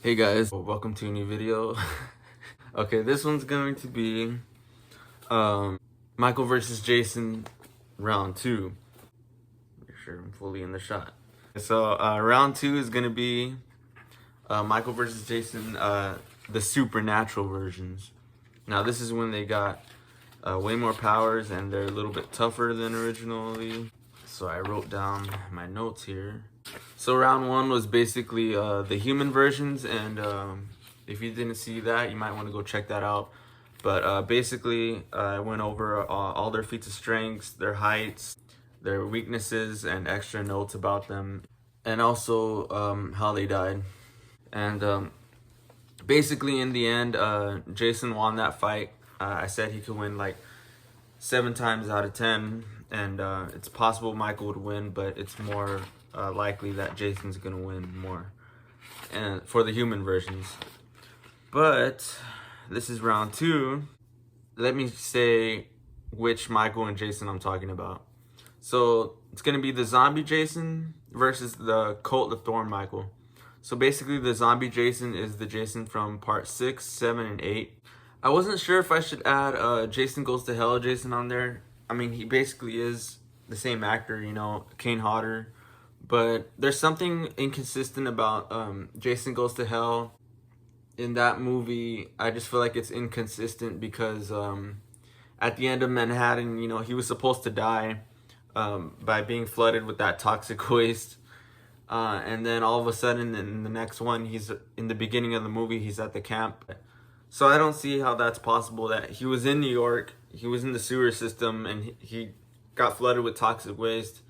Hey guys, welcome to a new video. Okay, this one's going to be Michael versus Jason round 2. Make sure I'm fully in the shot. So round 2 is going to be Michael versus Jason, the supernatural versions. Now this is when they got way more powers and they're a little bit tougher than originally. So I wrote down my notes here. So round 1 was basically the human versions, and if you didn't see that, you might want to go check that out. But basically, I went over all their feats of strengths, their heights, their weaknesses, and extra notes about them, and also how they died. And basically, in the end, Jason won that fight. I said he could win like 7 times out of 10, and it's possible Michael would win, but it's more likely that Jason's gonna win more, and for the human versions. But this is round 2. Let me say which Michael and Jason I'm talking about. So it's gonna be the zombie Jason versus the Cult of Thorn Michael. So basically, the zombie Jason is the Jason from part 6, 7, and 8. I wasn't sure if I should add Jason Goes to Hell Jason on there. I mean, he basically is the same actor, you know, Kane Hodder. But there's something inconsistent about Jason Goes to Hell. In that movie, I just feel like it's inconsistent because at the end of Manhattan, you know, he was supposed to die by being flooded with that toxic waste. And then all of a sudden, in the next one, he's in the beginning of the movie, he's at the camp. So I don't see how that's possible, that he was in New York, he was in the sewer system, and he got flooded with toxic waste.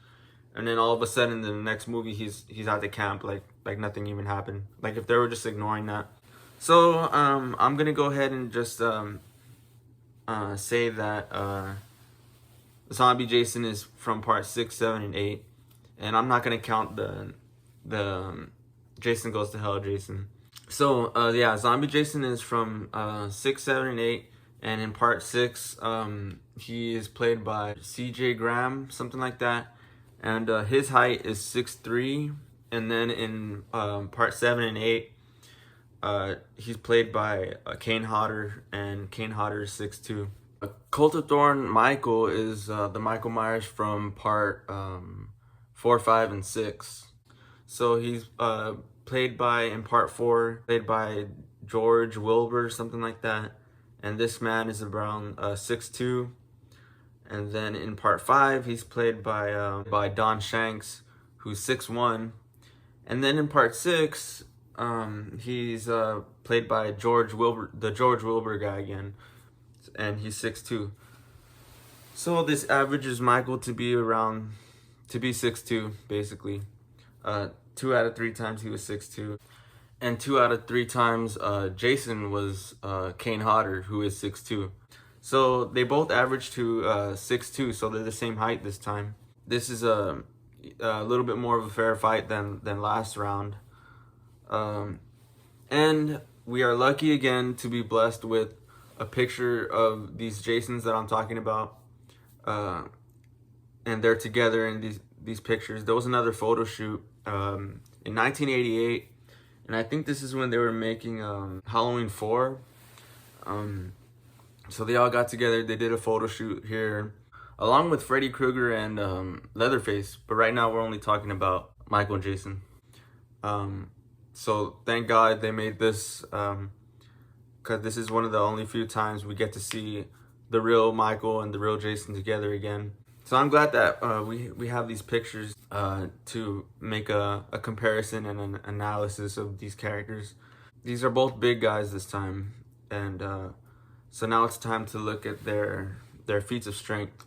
And then all of a sudden, in the next movie, he's at the camp like nothing even happened. Like if they were just ignoring that. So I'm gonna go ahead and just say that Zombie Jason is from part 6, 7, and 8, and I'm not gonna count the Jason Goes to Hell Jason. So yeah, Zombie Jason is from 6, 7, and 8, and in part 6, he is played by C.J. Graham, something like that, and his height is 6'3", and then in part 7 and 8, he's played by Kane Hodder, and Kane Hodder is 6'2". Cult of Thorn Michael is the Michael Myers from part 4, 5, and 6. So he's played by, in part 4, played by George Wilbur, something like that. And this man is around 6'2". And then in part 5, he's played by Don Shanks, who's 6'1". And then in part 6, he's played by George Wilbur, the George Wilbur guy again, and he's 6'2". So this averages Michael to be 6'2", basically. 2 out of 3 times he was 6'2", and 2 out of 3 times Jason was Kane Hodder, who is 6'2". So they both average to 6'2", so they're the same height this time. This is a little bit more of a fair fight than last round. And we are lucky again to be blessed with a picture of these Jasons that I'm talking about. And they're together in these pictures. There was another photo shoot in 1988, and I think this is when they were making Halloween 4. So they all got together, they did a photo shoot here, along with Freddy Krueger and Leatherface, but right now we're only talking about Michael and Jason. So thank God they made this, because this is one of the only few times we get to see the real Michael and the real Jason together again. So I'm glad that we have these pictures to make a comparison and an analysis of these characters. These are both big guys this time, and so now it's time to look at their feats of strength.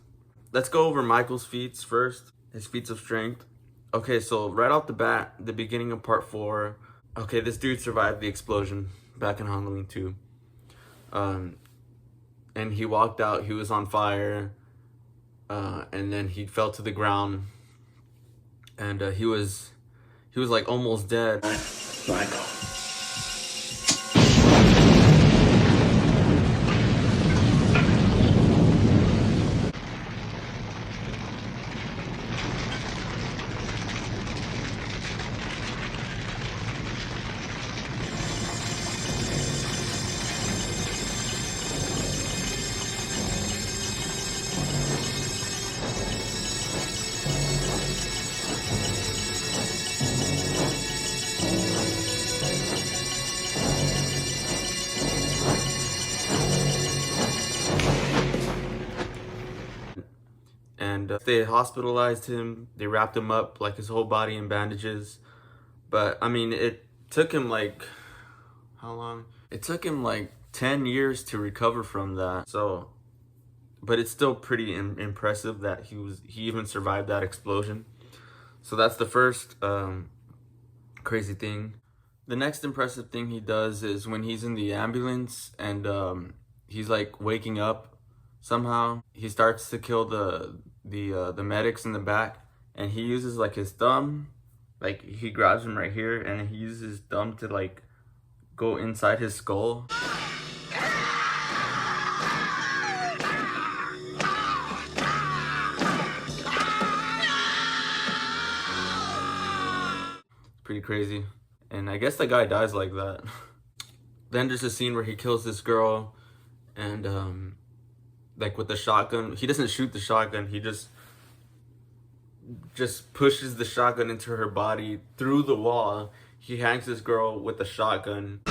Let's go over Michael's feats first, his feats of strength. Okay, so right off the bat, the beginning of part 4, okay, this dude survived the explosion back in Halloween 2. And he walked out, he was on fire, and then he fell to the ground, and he was like almost dead. Michael. they hospitalized him. They wrapped him up, like his whole body in bandages. But I mean, it took him like, how long? It took him like 10 years to recover from that. So, but it's still pretty impressive that he even survived that explosion. So that's the first crazy thing. The next impressive thing he does is when he's in the ambulance and he's like waking up somehow. He starts to kill the medics in the back, and he uses like his thumb, like he grabs him right here, and he uses his thumb to like go inside his skull. Pretty crazy. And I guess the guy dies like that. Then there's a scene where he kills this girl, and like with the shotgun. He doesn't shoot the shotgun, he just pushes the shotgun into her body through the wall. He hangs this girl with the shotgun.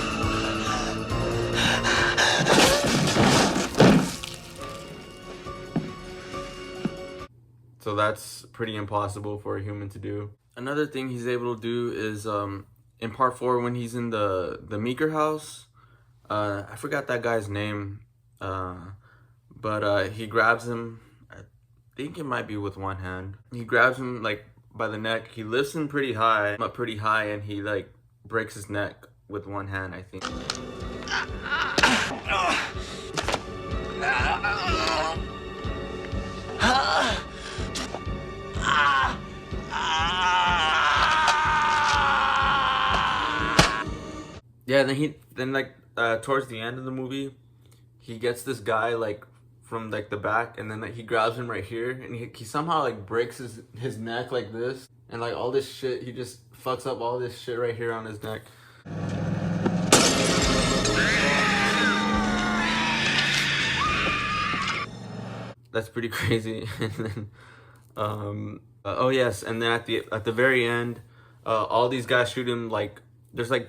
So that's pretty impossible for a human to do. Another thing he's able to do is in part 4 when he's in the Meeker house. I forgot that guy's name, but he grabs him. I think it might be with one hand. He grabs him like by the neck. He lifts him pretty high, and he like breaks his neck with one hand, I think. Yeah, then like towards the end of the movie, he gets this guy like from like the back, and then like he grabs him right here, and he somehow like breaks his neck like this, and like all this shit, he just fucks up all this shit right here on his neck. That's pretty crazy. And then oh yes, and then at the very end, all these guys shoot him. Like there's like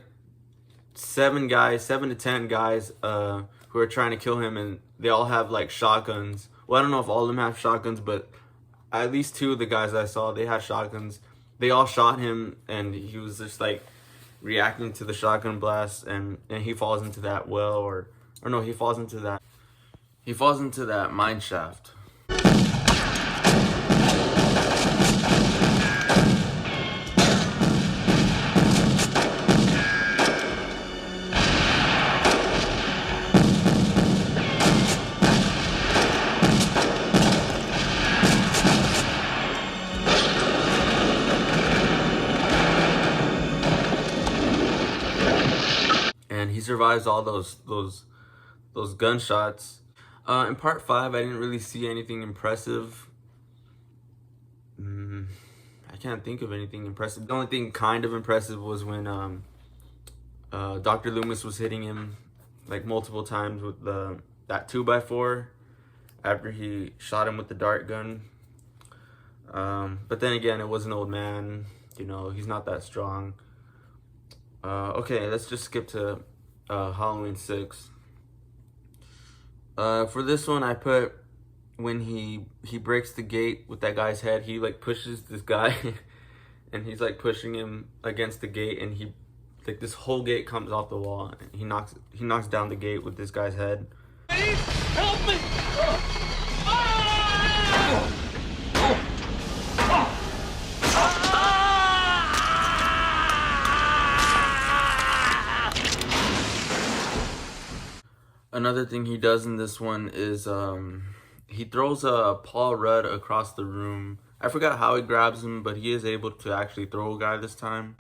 7 to 10 guys who are trying to kill him, and they all have like shotguns. Well, I don't know if all of them have shotguns, but at least 2 of the guys I saw, they had shotguns. They all shot him, and he was just like reacting to the shotgun blast, and he falls into that well, or no, he falls into that mine shaft. He survives all those gunshots. In part 5, I didn't really see anything impressive. I can't think of anything impressive. The only thing kind of impressive was when Dr. Loomis was hitting him like multiple times with that 2x4 after he shot him with the dart gun. But then again, it was an old man. You know, he's not that strong. Okay, let's just skip to Halloween 6. For this one, I put when he breaks the gate with that guy's head. He like pushes this guy and he's like pushing him against the gate, and he like this whole gate comes off the wall, and he knocks down the gate with this guy's head. Help me! Another thing he does in this one is he throws a Paul Rudd across the room. I forgot how he grabs him, but he is able to actually throw a guy this time.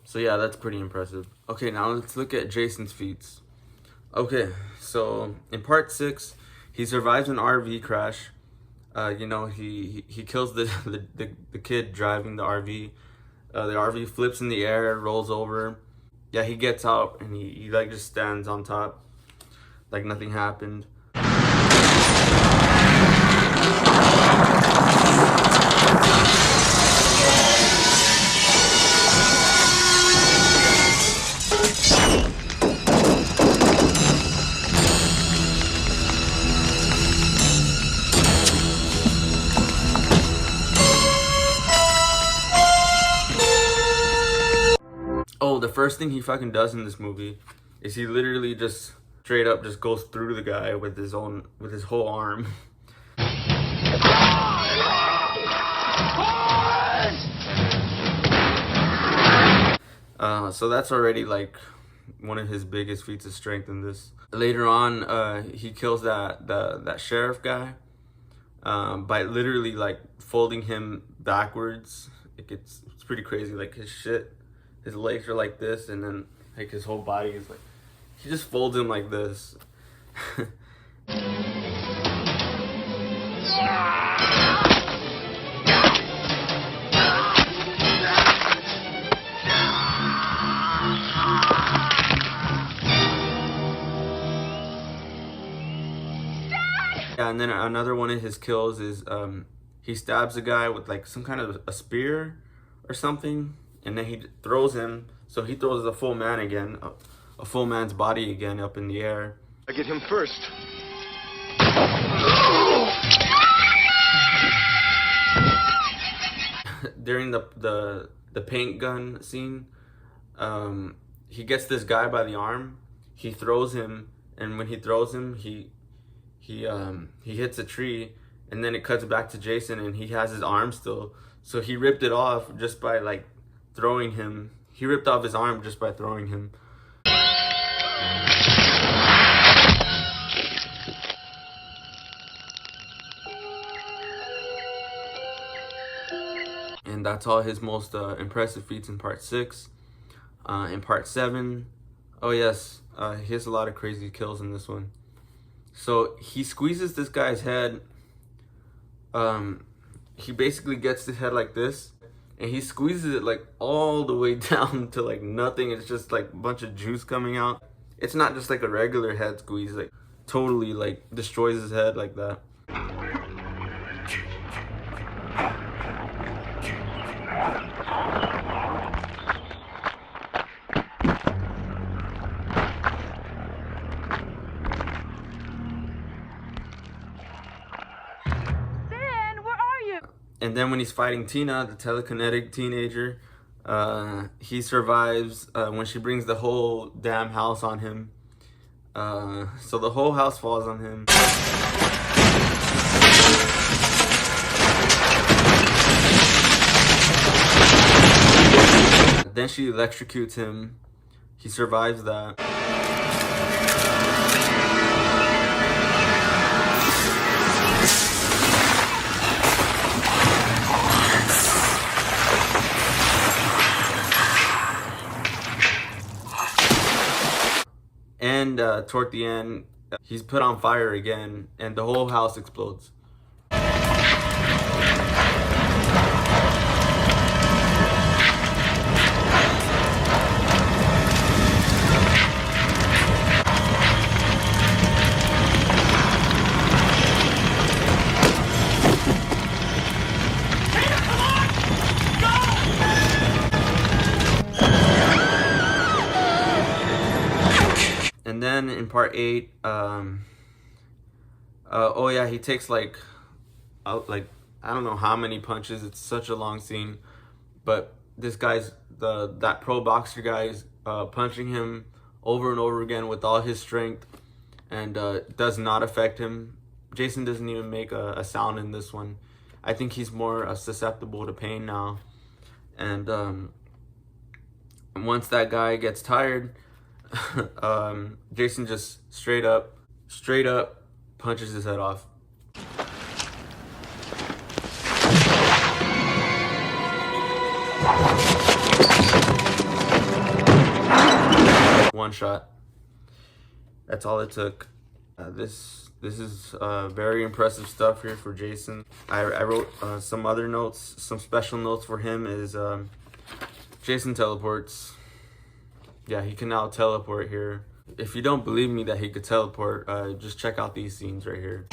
So yeah, that's pretty impressive. Okay, now let's look at Jason's feats. Okay, so in part 6, he survives an RV crash. You know, he kills the kid driving the RV. The RV flips in the air, rolls over. Yeah, he gets out, and he like just stands on top like nothing happened. Oh, the first thing he fucking does in this movie is he literally just straight up just goes through the guy with his whole arm. So that's already like one of his biggest feats of strength in this. Later on, he kills that sheriff guy by literally like folding him backwards. It's pretty crazy. Like his legs are like this, and then like his whole body is like, he just folds him like this. Yeah, and then another one of his kills is he stabs a guy with like some kind of a spear or something, and then he throws him. So he throws a full man again, a full man's body again up in the air. I get him first. During the paint gun scene, he gets this guy by the arm. He throws him, and when he throws him, he hits a tree, and then it cuts back to Jason, and he has his arm still. So he ripped it off just by like throwing him. He ripped off his arm just by throwing him. And that's all his most impressive feats in part 6. In part 7, oh yes, he has a lot of crazy kills in this one. So he squeezes this guy's head. He basically gets his head like this, and he squeezes it like all the way down to like nothing. It's just like a bunch of juice coming out. It's not just like a regular head squeeze, like totally like destroys his head like that. And then when he's fighting Tina, the telekinetic teenager, he survives when she brings the whole damn house on him. So the whole house falls on him. Then she electrocutes him. He survives that. And toward the end, he's put on fire again, and the whole house explodes. And then in part 8, oh yeah, he takes like I don't know how many punches. It's such a long scene, but this guy's that pro boxer guy's punching him over and over again with all his strength, and does not affect him. Jason doesn't even make a sound in this one. I think he's more susceptible to pain now, and once that guy gets tired, Jason just straight up punches his head off. One shot. That's all it took. This is very impressive stuff here for Jason. I wrote some other notes, some special notes for him. Is Jason teleports. Yeah, he can now teleport here. If you don't believe me that he could teleport, just check out these scenes right here.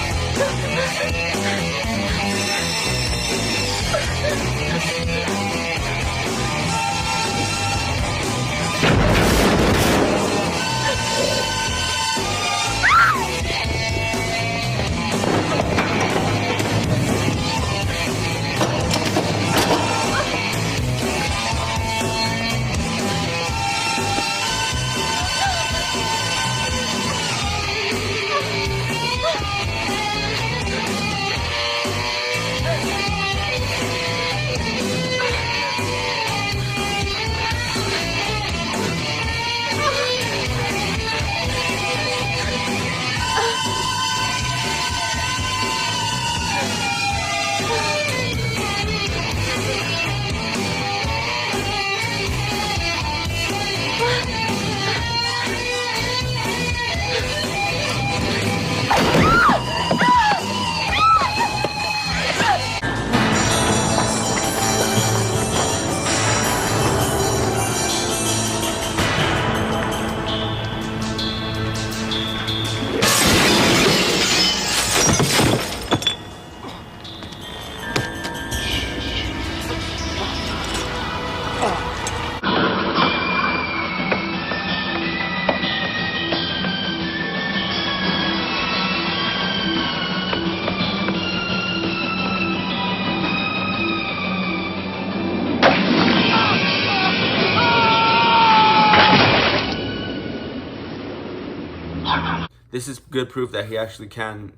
this is good proof that he actually can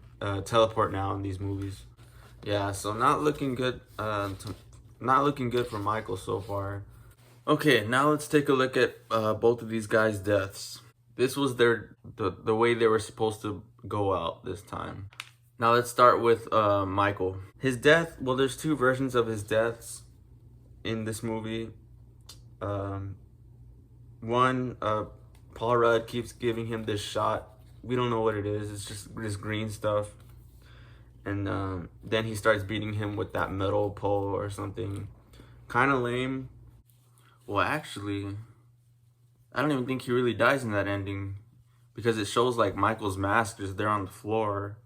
teleport now in these movies. Yeah, so not looking good. Not looking good for Michael so far. Okay, now let's take a look at both of these guys' deaths. This was the way they were supposed to go out this time. Now let's start with Michael. His death, well, there's two versions of his deaths in this movie. One, Paul Rudd keeps giving him this shot. We don't know what it is. It's just this green stuff. And then he starts beating him with that metal pole or something. Kind of lame. Well, actually, I don't even think he really dies in that ending, because it shows like Michael's mask is there on the floor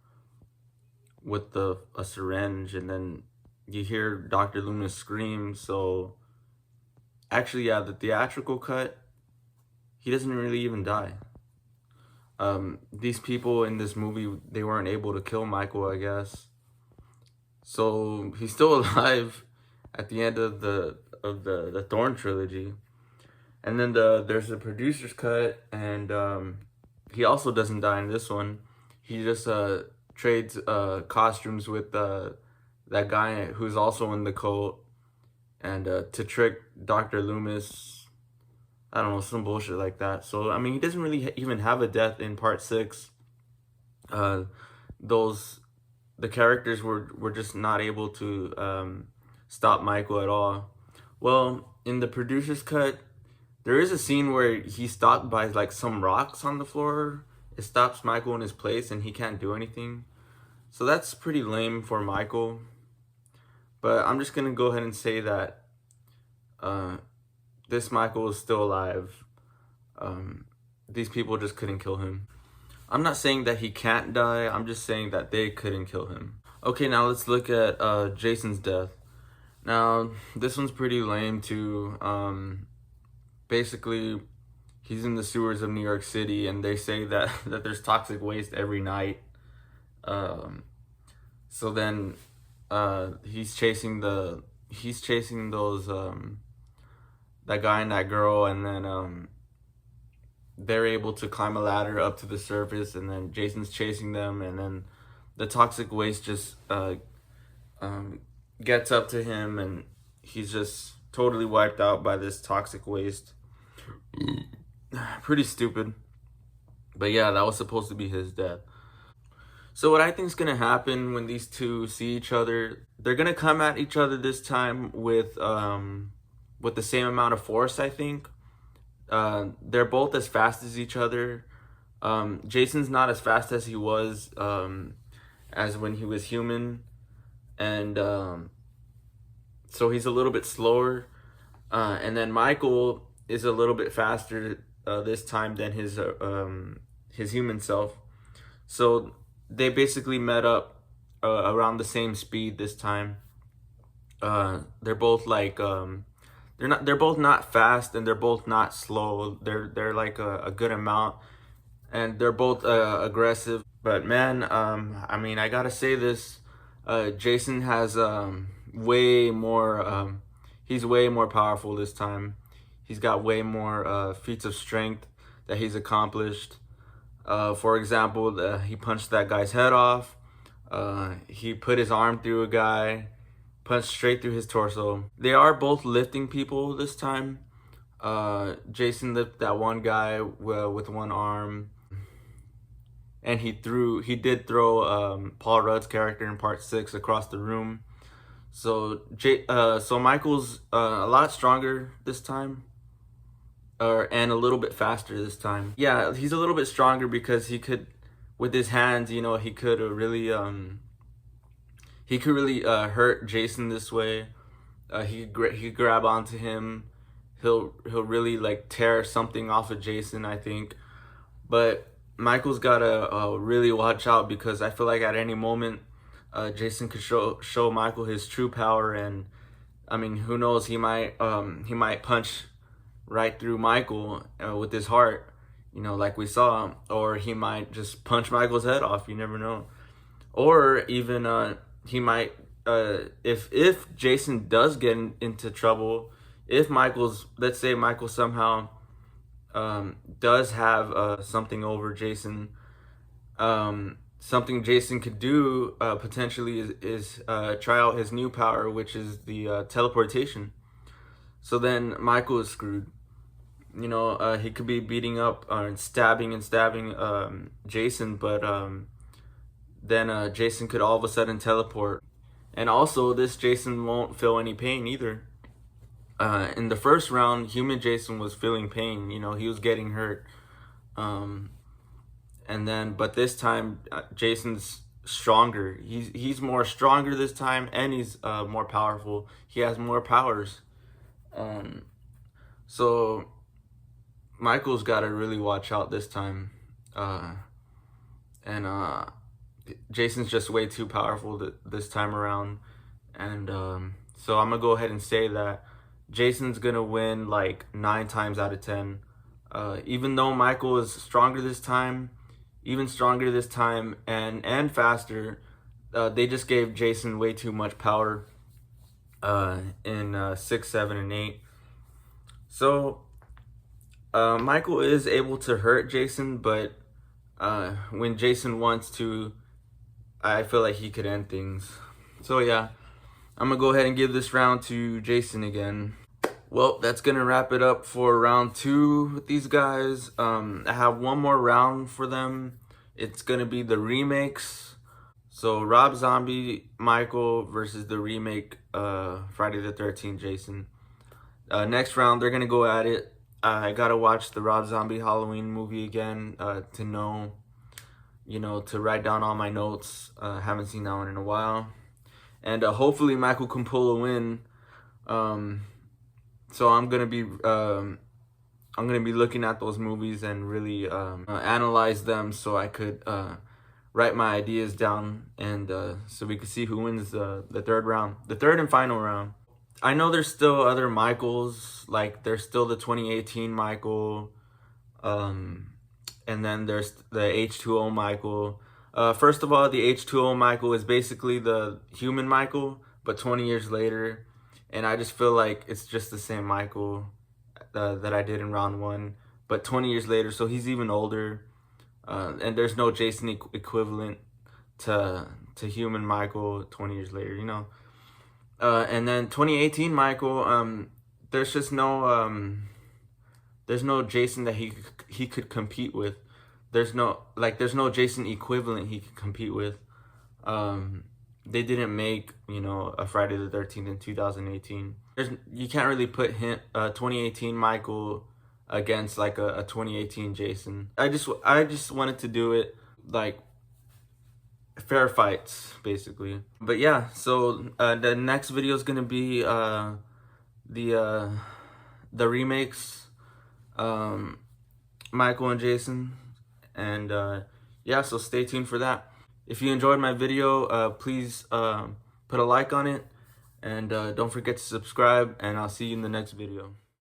with a syringe, and then you hear Dr. Loomis scream. So actually, yeah, the theatrical cut, he doesn't really even die. These people in this movie, they weren't able to kill Michael, I guess. So he's still alive at the end of the Thorn trilogy. And then there's the producer's cut, and he also doesn't die in this one. He just trades costumes with that guy who's also in the cult, and to trick Dr. Loomis. I don't know, some bullshit like that. So, I mean, he doesn't really even have a death in part 6. The characters were just not able to stop Michael at all. Well, in the producer's cut, there is a scene where he's stopped by like some rocks on the floor. It stops Michael in his place and he can't do anything. So that's pretty lame for Michael. But I'm just gonna go ahead and say that this Michael is still alive. These people just couldn't kill him. I'm not saying that he can't die. I'm just saying that they couldn't kill him. Okay, now let's look at Jason's death. Now, this one's pretty lame too. Basically, he's in the sewers of New York City, and they say that there's toxic waste every night. So then he's chasing those that guy and that girl, and then they're able to climb a ladder up to the surface, and then Jason's chasing them, and then the toxic waste just gets up to him, and he's just totally wiped out by this toxic waste. Pretty stupid. But yeah, that was supposed to be his death. So what I think is going to happen when these two see each other, they're going to come at each other this time with the same amount of force, I think. They're both as fast as each other. Jason's not as fast as he was as when he was human. And so he's a little bit slower. And then Michael is a little bit faster this time than his human self. So they basically met up around the same speed this time. They're both like they're both not fast, and they're both not slow. They're like a good amount, and they're both aggressive. But man, I mean, I gotta say this: Jason has way more. He's way more powerful this time. He's got way more feats of strength that he's accomplished. For example, he punched that guy's head off. He put his arm through a guy, punched straight through his torso. They are both lifting people this time. Jason lifted that one guy with one arm, and he did throw Paul Rudd's character in part 6 across the room. So Michael's a lot stronger this time, and a little bit faster this time. Yeah, he's a little bit stronger because he could, with his hands, you know, he could really hurt Jason this way. He could grab onto him. He'll really like tear something off of Jason, I think. But Michael's gotta really watch out, because I feel like at any moment Jason could show Michael his true power, and I mean, who knows, he might punch right through Michael with his heart, you know, like we saw, or he might just punch Michael's head off. You never know. Or even he might, if Jason does get into trouble, if let's say Michael somehow does have something over Jason, something Jason could do potentially is try out his new power, which is the teleportation. So then Michael is screwed. You know, he could be beating up and stabbing Jason, but then Jason could all of a sudden teleport. And also, this Jason won't feel any pain either. In the first round, human Jason was feeling pain. You know, he was getting hurt. But this time, Jason's stronger. He's more stronger this time, and he's more powerful. He has more powers. So Michael's got to really watch out this time. Jason's just way too powerful this time around. And so I'm going to go ahead and say that Jason's going to win like 9 times out of 10. Even though Michael is stronger this time, even stronger this time, and faster, they just gave Jason way too much power in 6, 7, and 8. So Michael is able to hurt Jason, but when Jason wants to, I feel like he could end things. So yeah, I'm gonna go ahead and give this round to Jason again. Well, that's gonna wrap it up for round 2 with these guys. I have one more round for them. It's gonna be the remakes. So Rob Zombie Michael versus the remake Friday the 13th Jason. Next round, they're gonna go at it. I gotta watch the Rob Zombie Halloween movie again to know, you know, to write down all my notes. Haven't seen that one in a while. And hopefully Michael can pull a win. So I'm gonna be looking at those movies and really analyze them, so I could write my ideas down, and so we could see who wins the third round, the third and final round. I know there's still other Michaels, like there's still the 2018 Michael, and then there's the H2O Michael. First of all, the H2O Michael is basically the human Michael, but 20 years later. And I just feel like it's just the same Michael that I did in round 1, but 20 years later, so he's even older. And there's no Jason equivalent to human Michael 20 years later, you know. And then 2018 Michael, there's just no Jason that he could compete with. There's no Jason equivalent he could compete with. They didn't make, you know, a Friday the 13th in 2018. You can't really put 2018 Michael against like a 2018 Jason. I just wanted to do it like fair fights, basically. But yeah, so the next video is gonna be the remakes, Michael and Jason, and yeah, so stay tuned for that. If you enjoyed my video, please put a like on it, and don't forget to subscribe, and I'll see you in the next video.